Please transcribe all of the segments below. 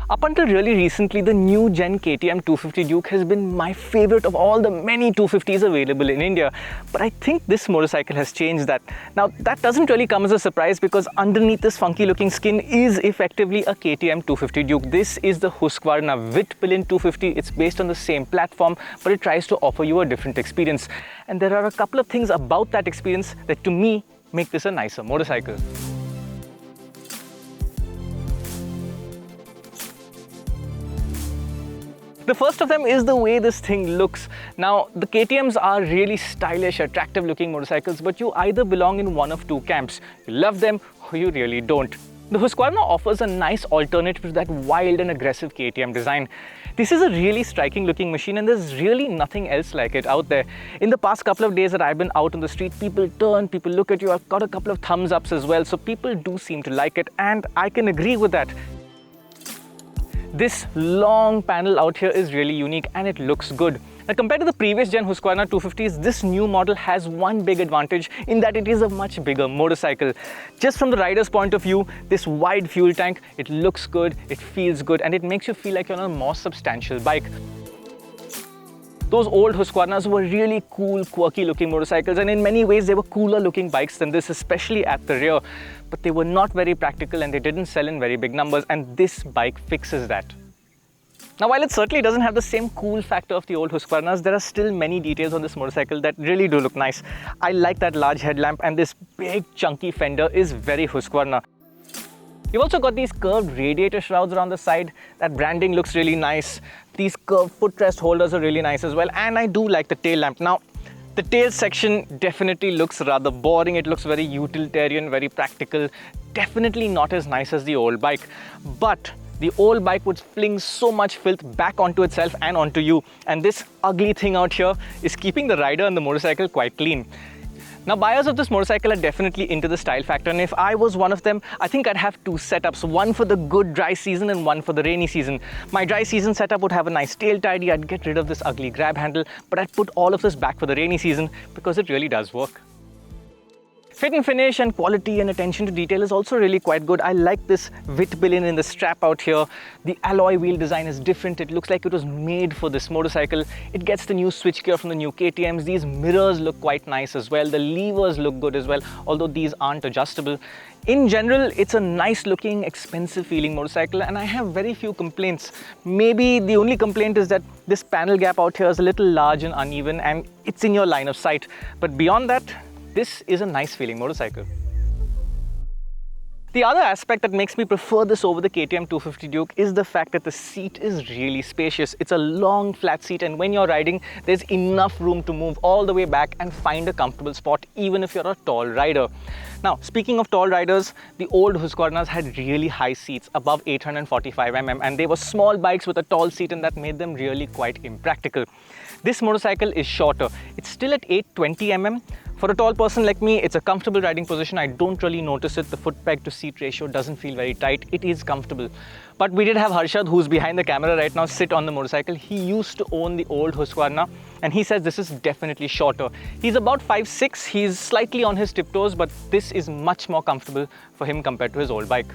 Up until really recently, the new gen KTM 250 Duke has been my favorite of all the many 250s available in India. But I think this motorcycle has changed that. Now, that doesn't really come as a surprise because underneath this funky looking skin is effectively a KTM 250 Duke. This is the Husqvarna Vitpilen 250. It's based on the same platform, but it tries to offer you a different experience. And there are a couple of things about that experience that to me make this a nicer motorcycle. The first of them is the way this thing looks. Now, the KTMs are really stylish, attractive looking motorcycles, but you either belong in one of two camps. You love them or you really don't. The Husqvarna offers a nice alternative to that wild and aggressive KTM design. This is a really striking looking machine and there's really nothing else like it out there. In the past couple of days that I've been out on the street, people turn, people look at you. I've got a couple of thumbs ups as well, so people do seem to like it and I can agree with that. This long panel out here is really unique and it looks good. Now, compared to the previous gen Husqvarna 250s, this new model has one big advantage in that it is a much bigger motorcycle. Just from the rider's point of view, this wide fuel tank, it looks good, it feels good, and it makes you feel like you're on a more substantial bike. Those old Husqvarnas were really cool, quirky looking motorcycles, and in many ways they were cooler looking bikes than this, especially at the rear. But they were not very practical and they didn't sell in very big numbers, and this bike fixes that. Now, while it certainly doesn't have the same cool factor of the old Husqvarnas, there are still many details on this motorcycle that really do look nice. I like that large headlamp, and this big chunky fender is very Husqvarna. You've also got these curved radiator shrouds around the side. That branding looks really nice. These curved footrest holders are really nice as well, and I do like the tail lamp. Now, the tail section definitely looks rather boring. It looks very utilitarian, very practical. Definitely not as nice as the old bike. But the old bike would fling so much filth back onto itself and onto you. And this ugly thing out here is keeping the rider and the motorcycle quite clean. Now, buyers of this motorcycle are definitely into the style factor, and if I was one of them, I think I'd have two setups, one for the good dry season and one for the rainy season. My dry season setup would have a nice tail tidy, I'd get rid of this ugly grab handle, but I'd put all of this back for the rainy season because it really does work. Fit and finish and quality and attention to detail is also really quite good. I like this Vitpilen in the strap out here. The alloy wheel design is different. It looks like it was made for this motorcycle. It gets the new switchgear from the new KTMs. These mirrors look quite nice as well. The levers look good as well, although these aren't adjustable. In general, it's a nice looking, expensive feeling motorcycle and I have very few complaints. Maybe the only complaint is that this panel gap out here is a little large and uneven and it's in your line of sight. But beyond that, this is a nice feeling motorcycle. The other aspect that makes me prefer this over the KTM 250 Duke is the fact that the seat is really spacious. It's a long flat seat and when you're riding, there's enough room to move all the way back and find a comfortable spot even if you're a tall rider. Now, speaking of tall riders, the old Husqvarnas had really high seats above 845mm and they were small bikes with a tall seat and that made them really quite impractical. This motorcycle is shorter. It's still at 820mm. For a tall person like me, it's a comfortable riding position. I don't really notice it. The foot peg to seat ratio doesn't feel very tight. It is comfortable. But we did have Harshad, who's behind the camera right now, sit on the motorcycle. He used to own the old Husqvarna and he says this is definitely shorter. He's about 5'6". He's slightly on his tiptoes, but this is much more comfortable for him compared to his old bike.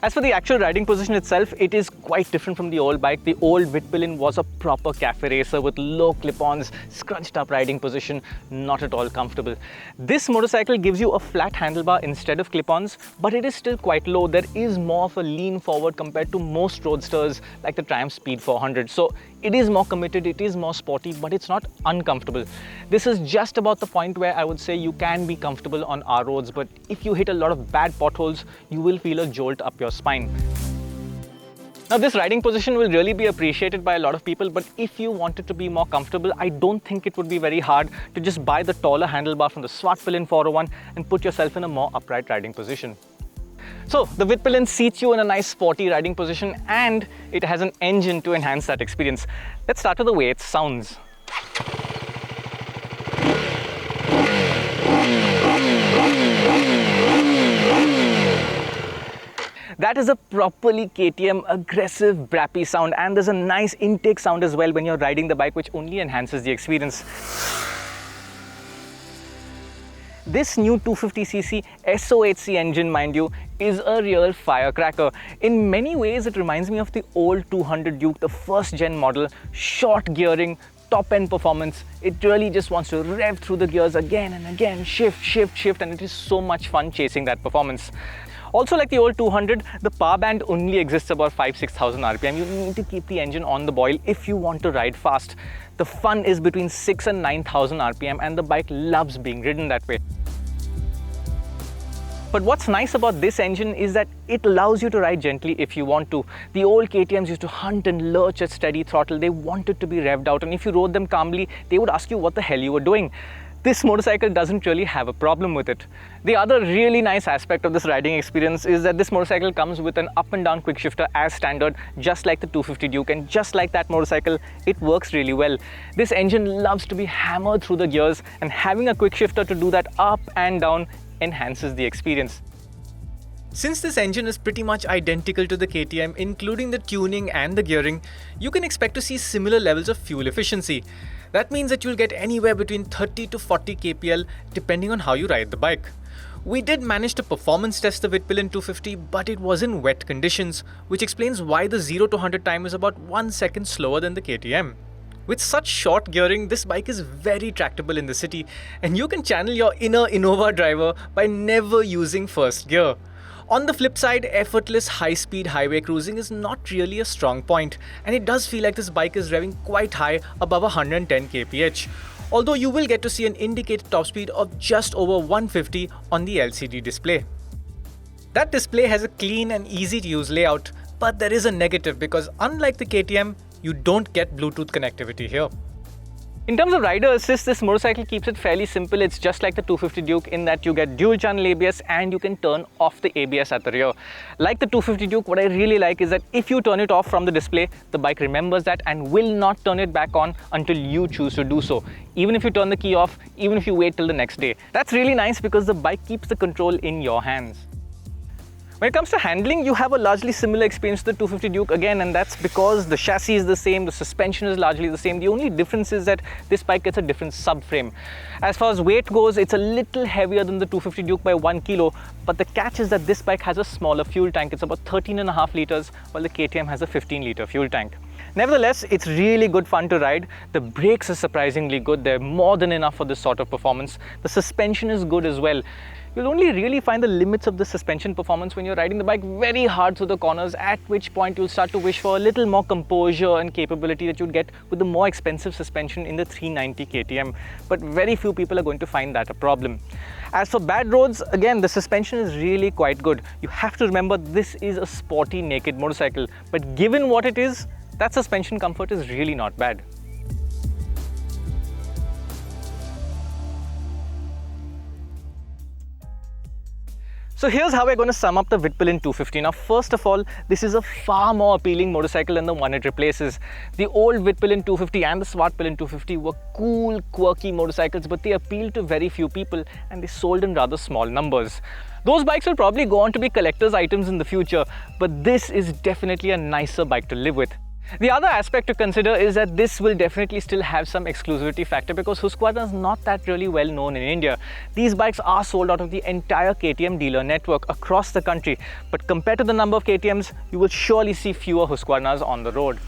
As for the actual riding position itself, it is quite different from the old bike. The old Vitpilen was a proper cafe racer with low clip-ons, scrunched up riding position, not at all comfortable. This motorcycle gives you a flat handlebar instead of clip-ons, but it is still quite low. There is more of a lean forward compared to most roadsters like the Triumph Speed 400. So it is more committed, it is more sporty, but it's not uncomfortable. This is just about the point where I would say you can be comfortable on our roads, but if you hit a lot of bad potholes, you will feel a jolt up your spine. Now, this riding position will really be appreciated by a lot of people, but if you wanted to be more comfortable, I don't think it would be very hard to just buy the taller handlebar from the Vitpilen 401 and put yourself in a more upright riding position. So, the Vitpilen seats you in a nice sporty riding position and it has an engine to enhance that experience. Let's start with the way it sounds. That is a properly KTM aggressive brappy sound, and there's a nice intake sound as well when you're riding the bike, which only enhances the experience. This new 250cc SO8C engine, mind you, is a real firecracker. In many ways, it reminds me of the old 200 Duke, the first gen model. Short gearing, top-end performance. It really just wants to rev through the gears again and again, shift, and it is so much fun chasing that performance. Also, like the old 200, the power band only exists about 5,000-6,000 RPM. You need to keep the engine on the boil if you want to ride fast. The fun is between 6,000 and 9,000 RPM, and the bike loves being ridden that way. But what's nice about this engine is that it allows you to ride gently if you want to. The old KTMs used to hunt and lurch at steady throttle. They wanted to be revved out, and if you rode them calmly, they would ask you what the hell you were doing. This motorcycle doesn't really have a problem with it. The other really nice aspect of this riding experience is that this motorcycle comes with an up and down quick shifter as standard, just like the 250 Duke, and just like that motorcycle, it works really well. This engine loves to be hammered through the gears, and having a quick shifter to do that up and down enhances the experience. Since this engine is pretty much identical to the KTM, including the tuning and the gearing, you can expect to see similar levels of fuel efficiency. That means that you'll get anywhere between 30 to 40 kpl depending on how you ride the bike. We did manage to performance test the Vitpilen 250, but it was in wet conditions, which explains why the 0 to 100 time is about 1 second slower than the KTM. With such short gearing, this bike is very tractable in the city, and you can channel your inner Innova driver by never using first gear. On the flip side, effortless high-speed highway cruising is not really a strong point, and it does feel like this bike is revving quite high, above 110 kph. Although you will get to see an indicated top speed of just over 150 on the LCD display. That display has a clean and easy to use layout, but there is a negative because unlike the KTM, you don't get Bluetooth connectivity here. In terms of rider assist, this motorcycle keeps it fairly simple. It's just like the 250 Duke in that you get dual channel ABS and you can turn off the ABS at the rear. Like the 250 Duke, what I really like is that if you turn it off from the display, the bike remembers that and will not turn it back on until you choose to do so. Even if you turn the key off, even if you wait till the next day. That's really nice because the bike keeps the control in your hands. When it comes to handling, you have a largely similar experience to the 250 Duke again, and that's because the chassis is the same, the suspension is largely the same. The only difference is that this bike gets a different subframe. As far as weight goes, it's a little heavier than the 250 Duke by 1 kilo, but the catch is that this bike has a smaller fuel tank. It's about 13.5 liters, while the KTM has a 15-liter fuel tank. Nevertheless, it's really good fun to ride. The brakes are surprisingly good. They're more than enough for this sort of performance. The suspension is good as well. You'll only really find the limits of the suspension performance when you're riding the bike very hard through the corners, at which point you'll start to wish for a little more composure and capability that you'd get with the more expensive suspension in the 390 KTM. But very few people are going to find that a problem. As for bad roads, again, the suspension is really quite good. You have to remember this is a sporty naked motorcycle, but given what it is, that suspension comfort is really not bad. So here's how we're going to sum up the Vitpilen 250. Now, first of all, this is a far more appealing motorcycle than the one it replaces. The old Vitpilen 250 and the Svartpilen 250 were cool, quirky motorcycles, but they appealed to very few people and they sold in rather small numbers. Those bikes will probably go on to be collector's items in the future, but this is definitely a nicer bike to live with. The other aspect to consider is that this will definitely still have some exclusivity factor because Husqvarna is not that really well known in India. These bikes are sold out of the entire KTM dealer network across the country, but compared to the number of KTMs, you will surely see fewer Husqvarnas on the road.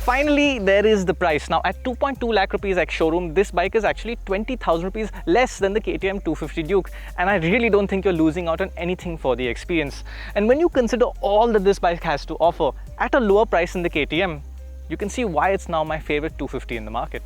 Finally, there is the price. Now, at 2.2 lakh rupees ex-showroom, this bike is actually 20,000 rupees less than the KTM 250 Duke, and I really don't think you're losing out on anything for the experience. And when you consider all that this bike has to offer at a lower price than the KTM, you can see why it's now my favorite 250 in the market.